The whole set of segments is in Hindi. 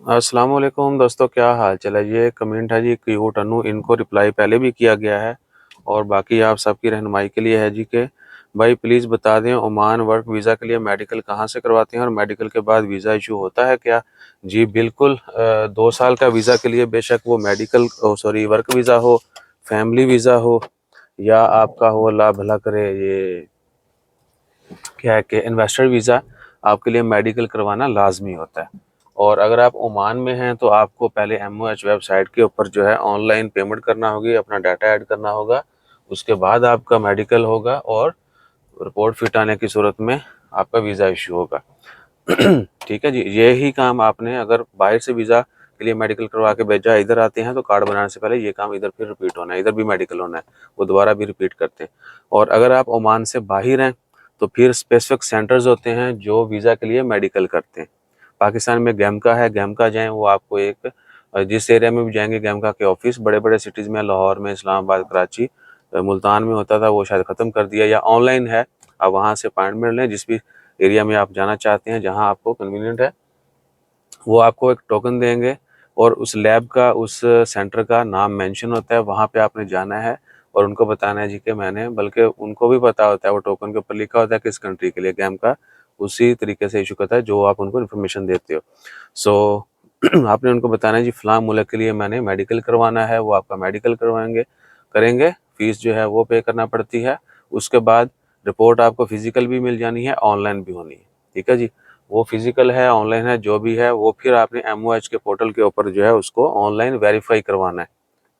अस्सलाम वालेकुम दोस्तों, क्या हाल चाल है। ये कमेंट है जी क्यूट अनु, इनको रिप्लाई पहले भी किया गया है और बाकी आप सबकी रहनुमाई के लिए है जी के भाई प्लीज़ बता दें ओमान वर्क वीज़ा के लिए मेडिकल कहाँ से करवाते हैं और मेडिकल के बाद वीज़ा इशू होता है क्या। जी बिल्कुल, 2 साल का वीज़ा के लिए बेशक वो मेडिकल वर्क वीज़ा हो, फैमिली वीज़ा हो या आपका हो अल्लाह भला करे ये क्या है कि इन्वेस्टर वीज़ा, आपके लिए मेडिकल करवाना लाजमी होता है। और अगर आप ओमान में हैं तो आपको पहले MOH वेबसाइट के ऊपर जो है ऑनलाइन पेमेंट करना होगी, अपना डाटा ऐड करना होगा, उसके बाद आपका मेडिकल होगा और रिपोर्ट फिट आने की सूरत में आपका वीज़ा इशू होगा। ठीक है जी, यही काम आपने अगर बाहर से वीज़ा के लिए मेडिकल करवा के भेजा, इधर आते हैं तो कार्ड बनाने से पहले ये काम इधर फिर रिपीट होना है, इधर भी मेडिकल होना है, वो दोबारा भी रिपीट करते हैं। और अगर आप ओमान से बाहर हैं तो फिर स्पेसिफिक सेंटर्स होते हैं जो वीज़ा के लिए मेडिकल करते हैं। पाकिस्तान में गैमका है, गैमका जाएँ, वो आपको एक जिस एरिया में भी जाएंगे गैमका के ऑफिस बड़े बड़े सिटीज़ में, लाहौर में, इस्लामाबाद, कराची, मुल्तान में होता था, वो शायद ख़त्म कर दिया, या ऑनलाइन है, आप वहाँ से अपॉइंटमेंट लें जिस भी एरिया में आप जाना चाहते हैं, जहाँ आपको कन्वीनियंट है, वो आपको एक टोकन देंगे और उस लैब का, उस सेंटर का नाम मेंशन होता है, वहाँ पे आपने जाना है और उनको बताना है जी कि मैंने, बल्कि उनको भी पता होता है, वो टोकन के ऊपर लिखा होता है किस कंट्री के लिए गैम का, उसी तरीके से इशू करता है जो आप उनको इन्फॉर्मेशन देते हो। सो आपने उनको बताना है जी फ़लाँ मुल्क के लिए मैंने मेडिकल करवाना है, वो आपका मेडिकल करवाएंगे करेंगे, फ़ीस जो है वो पे करना पड़ती है। उसके बाद रिपोर्ट आपको फ़िज़िकल भी मिल जानी है, ऑनलाइन भी होनी है। ठीक है जी, वो फिजिकल है, ऑनलाइन है, जो भी है वो फिर आपने MOH के पोर्टल के ऊपर जो है उसको ऑनलाइन वेरीफाई करवाना है।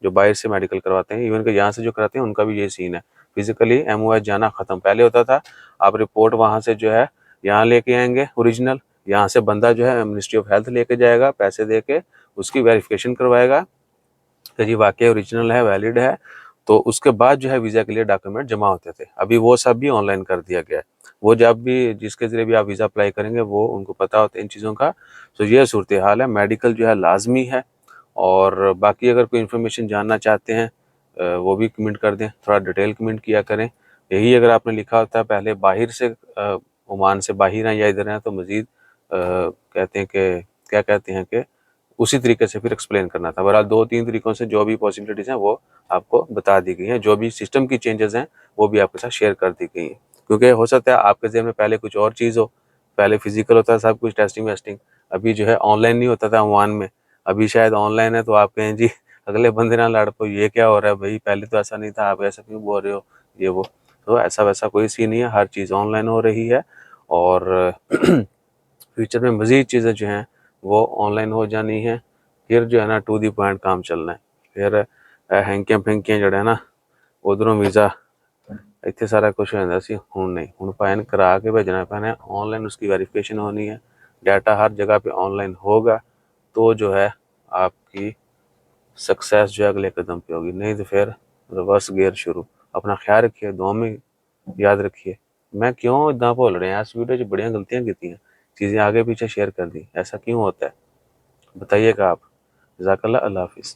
जो बाहर से मेडिकल करवाते हैं, इवन के यहाँ से जो कराते हैं, उनका भी यही सीन है। फिजिकली MOH जाना खत्म, पहले होता था आप रिपोर्ट वहाँ से जो है यहाँ लेके आएंगे ओरिजिनल, यहाँ से बंदा जो है मिनिस्ट्री ऑफ हेल्थ लेके जाएगा, पैसे दे के उसकी वेरिफिकेशन करवाएगा कि जी वाकई ओरिजिनल है, वैलिड है, तो उसके बाद जो है वीज़ा के लिए डॉक्यूमेंट जमा होते थे। अभी वो सब भी ऑनलाइन कर दिया गया है। वो जब भी जिसके ज़रिए भी आप वीज़ा अप्लाई करेंगे वो उनको पता होता है इन चीज़ों का। तो ये सूरत हाल है, मेडिकल जो है लाजमी है। और बाकी अगर कोई इन्फॉर्मेशन जानना चाहते हैं वो भी कमेंट कर दें, थोड़ा डिटेल कमेंट किया करें। यही अगर आपने लिखा होता है पहले बाहर से, ओमान से बाहर हैं या इधर हैं, तो मज़ीद कहते हैं कि क्या कहते हैं कि उसी तरीके से फिर एक्सप्लेन करना था। बहरहाल 2-3 तरीकों से जो भी पॉसिबिलिटीज़ हैं वो आपको बता दी गई हैं, जो भी सिस्टम की चेंजेस हैं वो भी आपके साथ शेयर कर दी गई हैं। क्योंकि हो सकता है आपके ज़हन में पहले कुछ और चीज़ हो, पहले फिजिकल होता था सब कुछ, टेस्टिंग वेस्टिंग, अभी जो है ऑनलाइन नहीं होता था ओमान में, अभी शायद ऑनलाइन है, तो आप कहें जी अगले बंदे ना लड़ पो, ये क्या हो रहा है भाई, पहले तो ऐसा नहीं था, आप ऐसा क्यों बोल रहे हो, ये वो। तो ऐसा वैसा कोई सीन नहीं है, हर चीज़ ऑनलाइन हो रही है और फ्यूचर में मज़ीद चीज़ें जो हैं वो ऑनलाइन हो जानी है। फिर जो है ना टू दी पॉइंट काम चलना है। फिर हैंकियां फैंकियां जड़ा है ना उधरों वीज़ा इतने सारा कुछ हो जाता सी, हूँ नहीं, हूँ पैन करा के भेजना पैना है, ऑनलाइन उसकी वेरिफिकेशन होनी है, डाटा हर जगह पे ऑनलाइन होगा, तो जो है आपकी सक्सेस जो है अगले कदम पे होगी, नहीं तो फिर रिवर्स गियर शुरू। अपना ख्याल रखिए, दुआ में याद रखिए। मैं क्यों इतना भूल रहे हैं, इस वीडियो च बड़ियां गलतियां की हैं, चीज़ें आगे पीछे शेयर कर दी, ऐसा क्यों होता है बताइएगा आप। जज़ाकल्लाह, अल्लाह हाफिज़।